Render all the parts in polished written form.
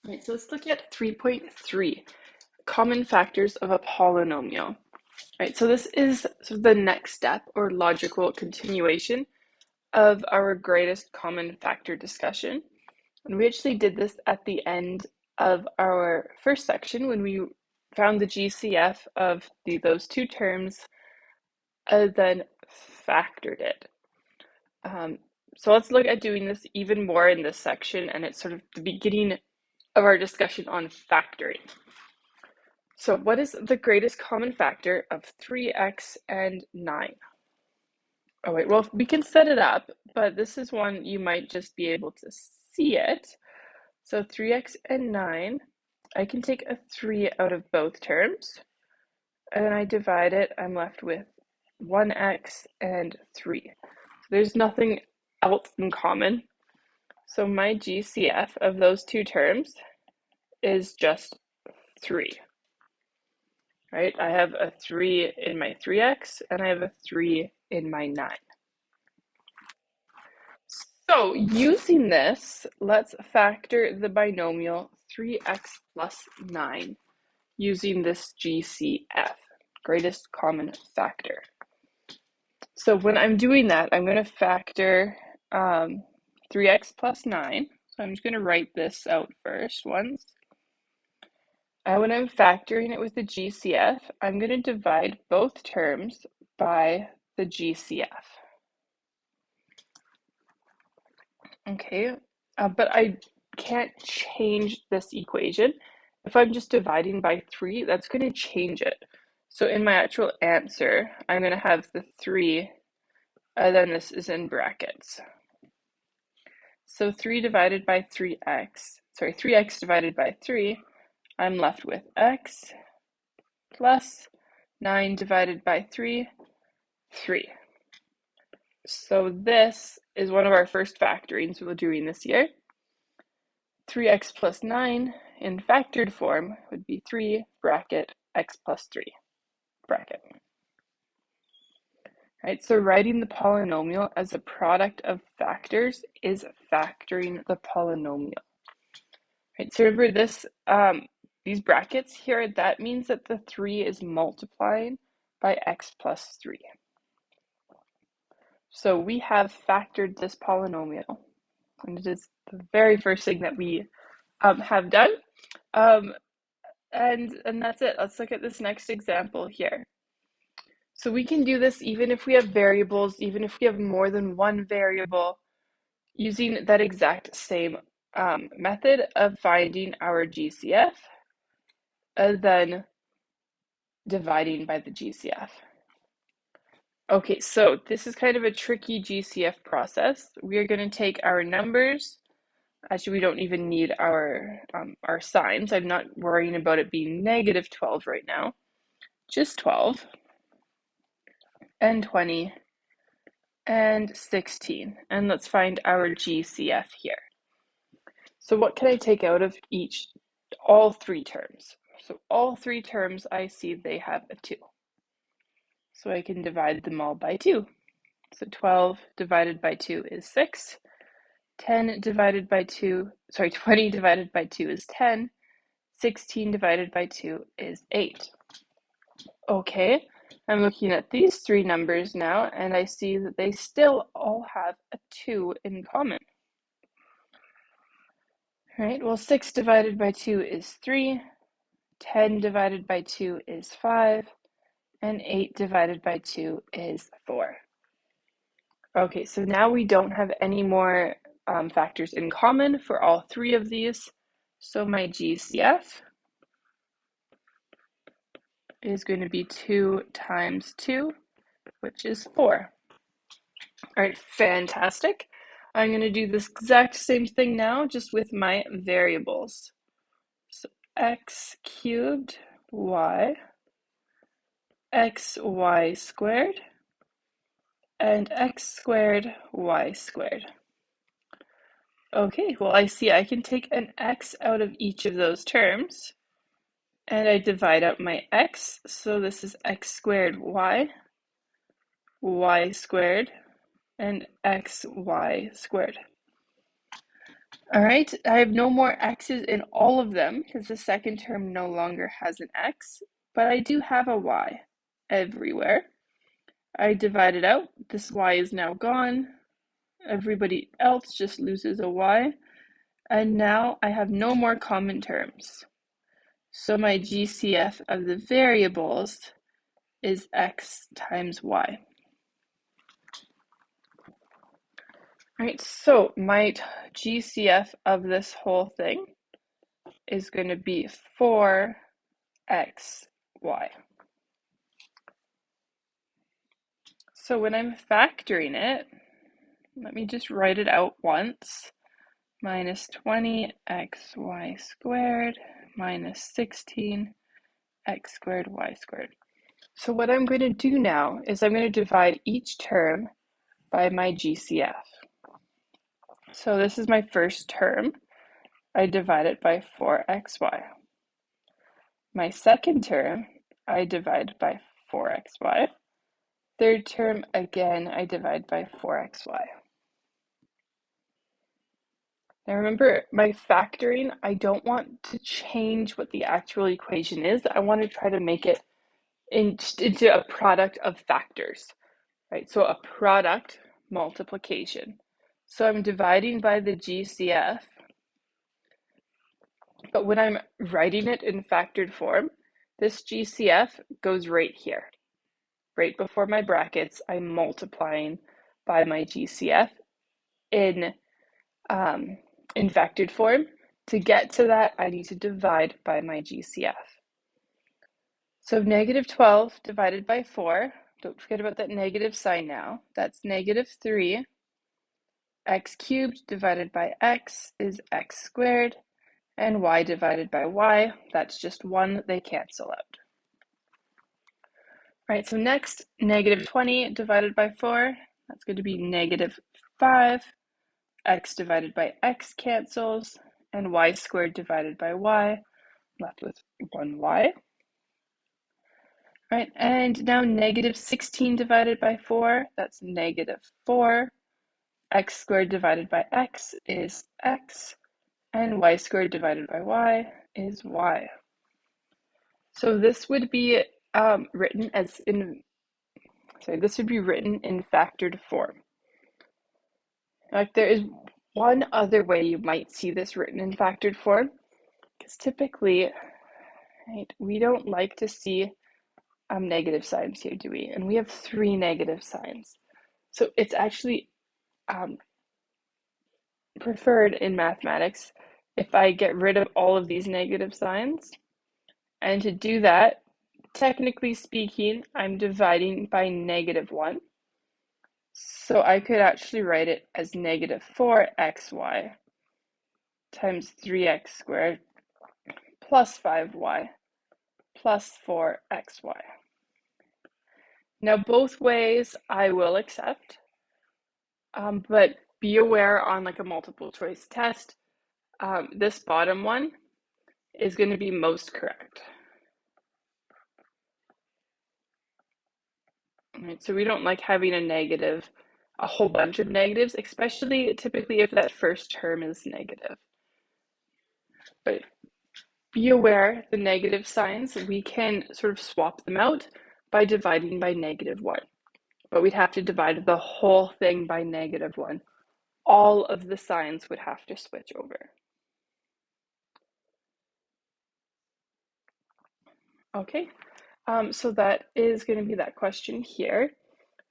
All right, so let's look at 3.3, common factors of a polynomial. All right, so this is sort of the next step or logical continuation of our greatest common factor discussion. And we actually did this at the end of our first section when we found the GCF of those two terms and then factored it. So let's look at doing this even more in this section, and it's sort of the beginning of our discussion on factoring. So what is the greatest common factor of 3x and 9? Oh wait, well, we can set it up, but this is one you might just be able to see it. So 3x and 9, I can take a 3 out of both terms, and then I divide it, I'm left with 1x and 3. There's nothing else in common. So my GCF of those two terms is just 3. Right? I have a 3 in my 3x, and I have a 3 in my 9. So using this, let's factor the binomial 3x plus 9 using this GCF, greatest common factor. So when I'm doing that, I'm going to factor 3x plus 9. So I'm just going to write this out first once. And when I'm factoring it with the GCF, I'm going to divide both terms by the GCF. Okay, but I can't change this equation. If I'm just dividing by 3, that's going to change it. So in my actual answer, I'm going to have the 3, and then this is in brackets. So 3 divided by 3x divided by 3, I'm left with x plus 9 divided by 3, 3. So this is one of our first factorings we're doing this year. 3x plus 9 in factored form would be 3 bracket x plus 3 bracket. Right, so writing the polynomial as a product of factors is factoring the polynomial. Right, so remember this, these brackets here, that means that the 3 is multiplying by x plus 3. So we have factored this polynomial, and it is the very first thing that we have done. And that's it. Let's look at this next example here. So we can do this even if we have variables, even if we have more than one variable, using that exact same method of finding our GCF and then dividing by the GCF. Okay, so this is kind of a tricky GCF process. We are going to take our numbers. Actually, we don't even need our signs. I'm not worrying about it being negative 12 right now. Just 12 and 20 and 16. And let's find our GCF here. So what can I take out of all three terms? So all three terms, I see they have a 2. So I can divide them all by 2. So 12 divided by 2 is 6. 20 divided by 2 is 10. 16 divided by 2 is 8. Okay, I'm looking at these three numbers now, and I see that they still all have a 2 in common. Right, well, 6 divided by 2 is 3. 10 divided by 2 is 5. And 8 divided by 2 is 4. Okay, so now we don't have any more factors in common for all three of these. So my GCF is going to be 2 times 2, which is 4. All right, fantastic. I'm going to do this exact same thing now, just with my variables. So x cubed y, xy squared, and x squared, y squared. Okay, well, I see I can take an x out of each of those terms, and I divide up my x, so this is x squared y squared, and xy squared. All right, I have no more x's in all of them because the second term no longer has an x, but I do have a y everywhere. I divide it out. This y is now gone. Everybody else just loses a y. And now I have no more common terms. So my GCF of the variables is x times y. All right, so my GCF of this whole thing is going to be 4xy. So when I'm factoring it, let me just write it out once. Minus 20xy squared minus 16x squared y squared. So what I'm going to do now is I'm going to divide each term by my GCF. So this is my first term. I divide it by 4xy. My second term, I divide by 4xy. Third term, again, I divide by 4xy. Now remember, my factoring, I don't want to change what the actual equation is. I want to try to make it into a product of factors, right? So a product multiplication. So I'm dividing by the GCF, but when I'm writing it in factored form, this GCF goes right here. Right before my brackets, I'm multiplying by my GCF in factored form. To get to that, I need to divide by my GCF. So negative 12 divided by 4, don't forget about that negative sign now, that's negative 3. X cubed divided by x is x squared, and y divided by y, that's just 1, they cancel out. All right, so next, negative 20 divided by 4, that's going to be negative 5. X divided by x cancels, and y squared divided by y, left with 1y. Right, and now negative 16 divided by 4, that's negative 4. X squared divided by x is x, and y squared divided by y is y. So this would be written in factored form. Like there is one other way you might see this written in factored form, because typically, right, we don't like to see negative signs here, do we? And we have 3 negative signs. So it's actually preferred in mathematics if I get rid of all of these negative signs. And to do that, technically speaking, I'm dividing by negative 1. So I could actually write it as negative 4xy times 3x squared plus 5y plus 4xy. Now both ways I will accept, but be aware on like a multiple choice test, this bottom one is going to be most correct. All right, so we don't like having a whole bunch of negatives, especially typically if that first term is negative. But be aware the negative signs, we can sort of swap them out by dividing by negative 1. But we'd have to divide the whole thing by negative 1. All of the signs would have to switch over. Okay, so that is going to be that question here.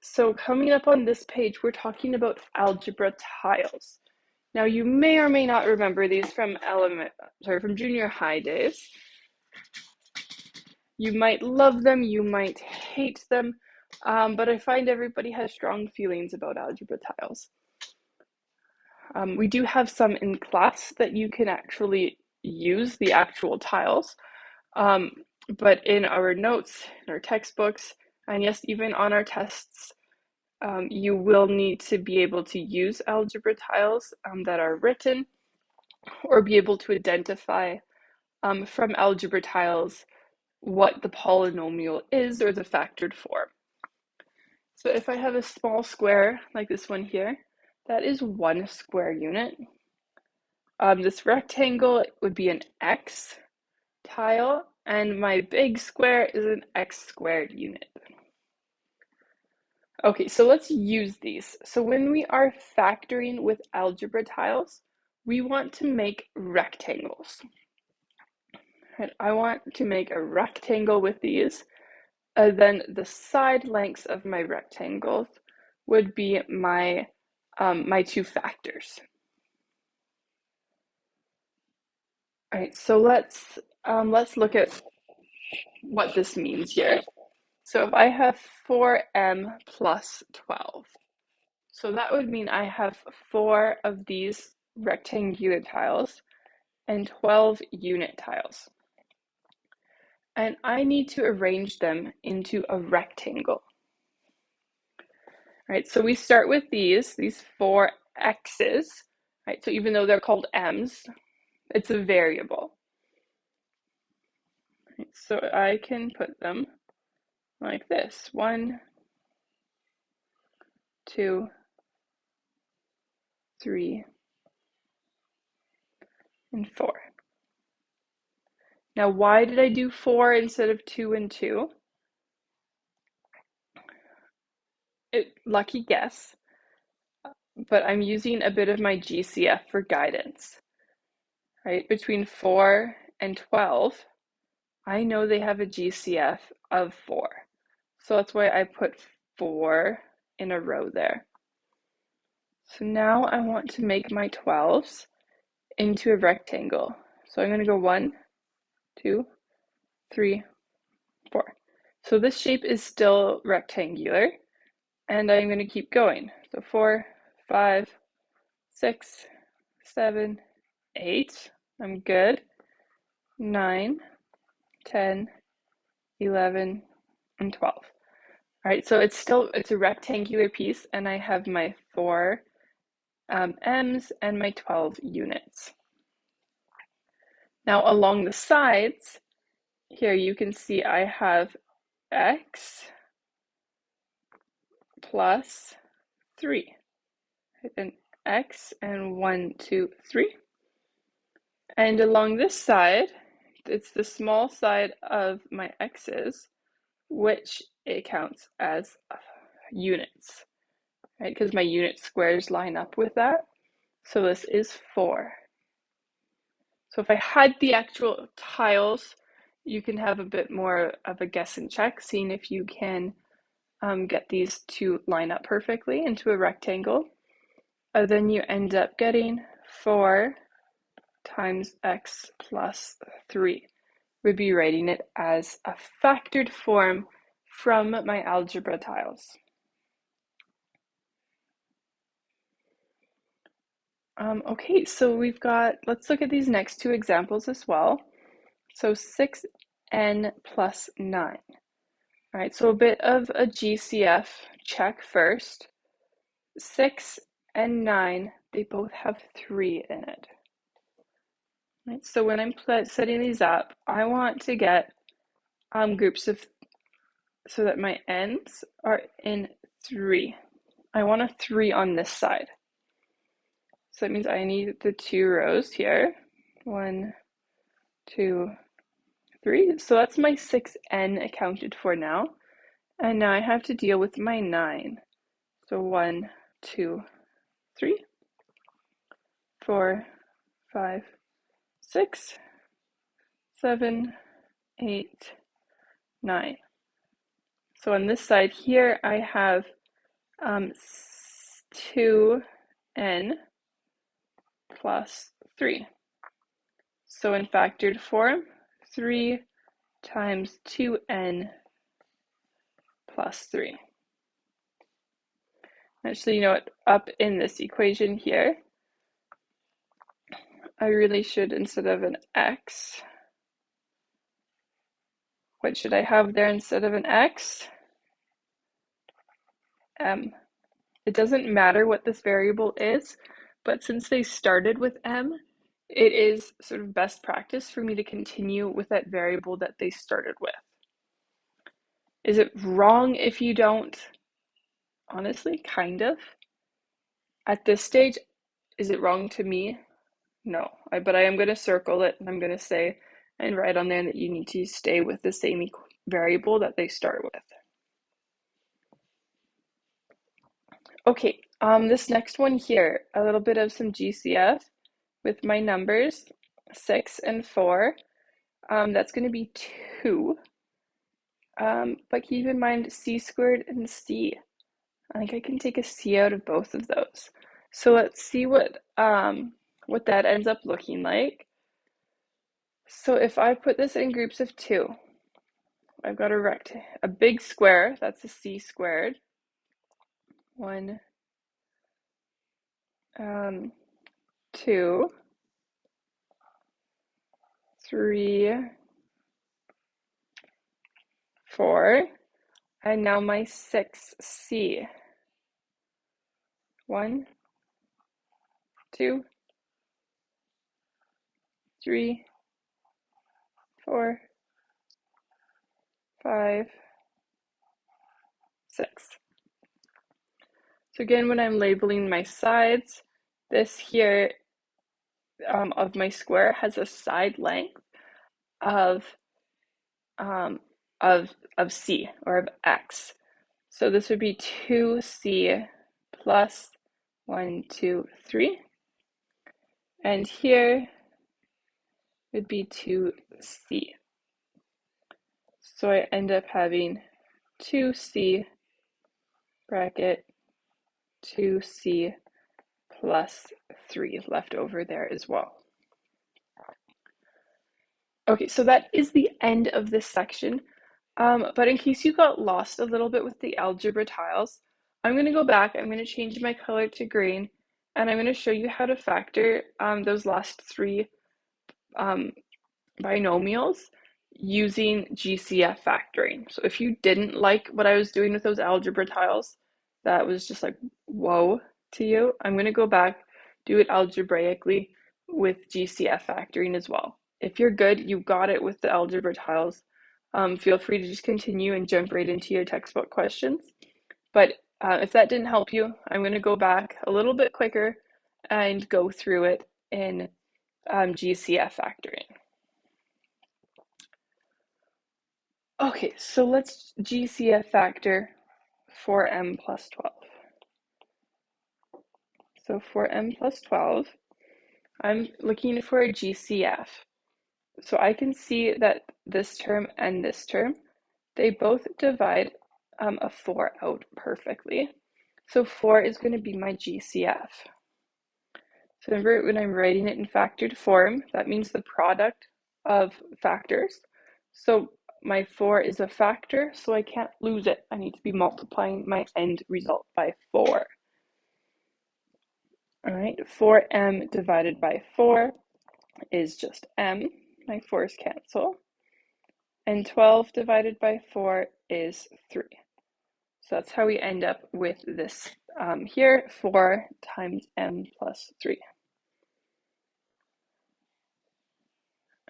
So coming up on this page, we're talking about algebra tiles. Now you may or may not remember these from junior high days. You might love them, you might hate them, but I find everybody has strong feelings about algebra tiles. We do have some in class that you can actually use the actual tiles, but in our notes, in our textbooks, and yes, even on our tests, you will need to be able to use algebra tiles that are written, or be able to identify from algebra tiles what the polynomial is or the factored form. So if I have a small square like this one here, that is 1 square unit. This rectangle would be an X tile, and my big square is an X squared unit. Okay, so let's use these. So when we are factoring with algebra tiles, we want to make rectangles. And I want to make a rectangle with these. Then the side lengths of my rectangles would be my my two factors. All right, so let's look at what this means here. So if I have 4m plus 12, so that would mean I have 4 of these rectangular tiles and 12 unit tiles. And I need to arrange them into a rectangle. Right, so we start with these 4 x's, right? So even though they're called m's, it's a variable. Right, so I can put them like this: 1, 2, 3, and 4. Now, why did I do 4 instead of 2 and 2? Lucky guess, but I'm using a bit of my GCF for guidance. Right, between 4 and 12, I know they have a GCF of 4. So that's why I put 4 in a row there. So now I want to make my 12s into a rectangle. So I'm going to go 1, 2, 3, 4. So this shape is still rectangular, and I'm going to keep going. So 4, 5, 6, 7, 8. I'm good. 9, 10, 11, and 12. All right, so it's a rectangular piece, and I have my 4 m's and my 12 units. Now along the sides, here you can see I have x plus 3. An x and 1, 2, 3. And along this side, it's the small side of my x's, which it counts as units, right? Because my unit squares line up with that. So this is 4. So if I had the actual tiles, you can have a bit more of a guess and check, seeing if you can get these to line up perfectly into a rectangle. Then you end up getting 4 times x plus 3. We'd be writing it as a factored form from my algebra tiles. Okay, so let's look at these next two examples as well. So 6n plus 9. All right, so a bit of a GCF check first. 6 and 9, they both have 3 in it. Right, so when I'm setting these up, I want to get groups of, so that my n's are in 3. I want a 3 on this side. So that means I need the 2 rows here. 1, 2, 3. So that's my 6n accounted for now. And now I have to deal with my 9. So 1, 2, 3, 4, 5, 6, 7, 8, 9. So on this side here, I have 2n plus 3. So in factored form, 3 times 2n plus 3. Actually, you know what? Up in this equation here, I really should, instead of an x, what should I have there instead of an x? M. It doesn't matter what this variable is, but since they started with m, it is sort of best practice for me to continue with that variable that they started with. Is it wrong if you don't? Honestly, kind of. At this stage, is it wrong to me? No, but I am going to circle it, and I'm going to say and write on there that you need to stay with the same variable that they start with. Okay, this next one here, a little bit of some GCF with my numbers, 6 and 4. That's going to be 2. But keep in mind c squared and c. I think I can take a c out of both of those. So let's see what that ends up looking like. So if I put this in groups of 2, I've got a big square, that's a c squared. 1, 2, 3, 4, and now my 6c. 1, 2, 3, 4, 5, 6. So again, when I'm labeling my sides, this here of my square has a side length of c, or of x. So this would be 2c plus 1, 2, 3. And here would be 2c. So I end up having 2c bracket 2c plus 3 left over there as well. Okay, so that is the end of this section. But in case you got lost a little bit with the algebra tiles, I'm going to go back, I'm going to change my color to green, and I'm going to show you how to factor those last 3 binomials using GCF factoring. So if you didn't like what I was doing with those algebra tiles, that was just like, whoa to you, I'm going to go back, do it algebraically with GCF factoring as well. If you're good, you got it with the algebra tiles, feel free to just continue and jump right into your textbook questions. But if that didn't help you, I'm going to go back a little bit quicker and go through it in GCF factoring. Okay, so let's GCF factor for m plus 12. So for m plus 12, I'm looking for a GCF. So I can see that this term and this term, they both divide a 4 out perfectly. So 4 is going to be my GCF. So remember, when I'm writing it in factored form, that means the product of factors. So my 4 is a factor, so I can't lose it. I need to be multiplying my end result by 4. All right, 4m divided by 4 is just m. My 4's cancel. And 12 divided by 4 is 3. So that's how we end up with this here, 4 times m plus 3.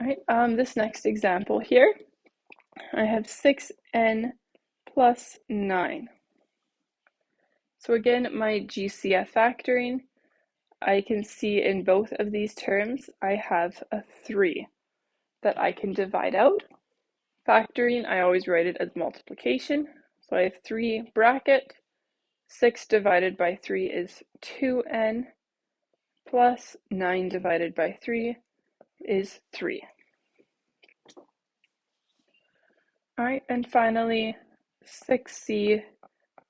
All right, this next example here, I have 6n plus 9. So again, my GCF factoring, I can see in both of these terms, I have a 3 that I can divide out. Factoring, I always write it as multiplication. So I have 3 bracket, 6 divided by 3 is 2n, plus 9 divided by 3 is 3. All right, and finally, 6c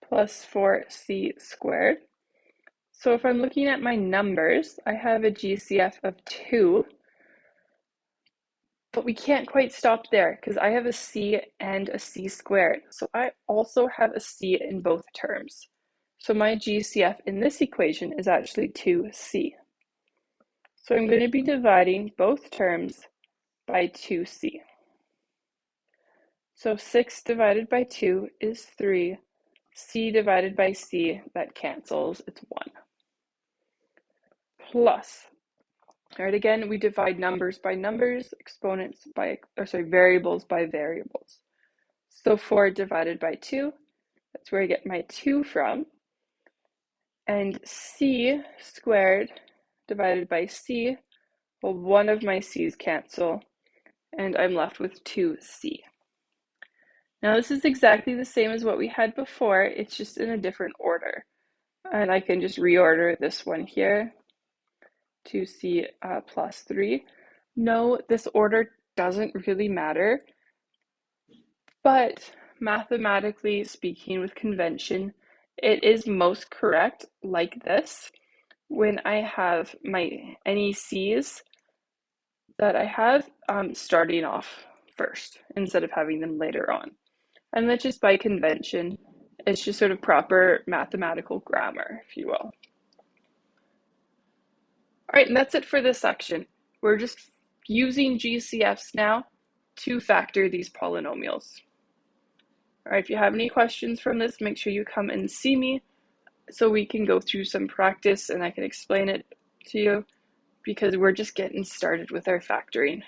plus 4c squared. So if I'm looking at my numbers, I have a GCF of 2, but we can't quite stop there because I have a c and a c squared. So I also have a c in both terms. So my GCF in this equation is actually 2c. So I'm going to be dividing both terms by 2c. So 6 divided by 2 is 3. C divided by c, that cancels, it's 1. Plus, all right, again, we divide numbers by numbers, variables by variables. So 4 divided by 2, that's where I get my 2 from. And c squared divided by c, Well, one of my c's cancel, and I'm left with 2c. Now this is exactly the same as what we had before, it's just in a different order. And I can just reorder this one here, 2c plus 3. No, this order doesn't really matter, but mathematically speaking with convention, it is most correct like this when I have my any c's that I have starting off first instead of having them later on. And that's just by convention. It's just sort of proper mathematical grammar, if you will. All right, and that's it for this section. We're just using GCFs now to factor these polynomials. All right, if you have any questions from this, make sure you come and see me so we can go through some practice and I can explain it to you because we're just getting started with our factoring.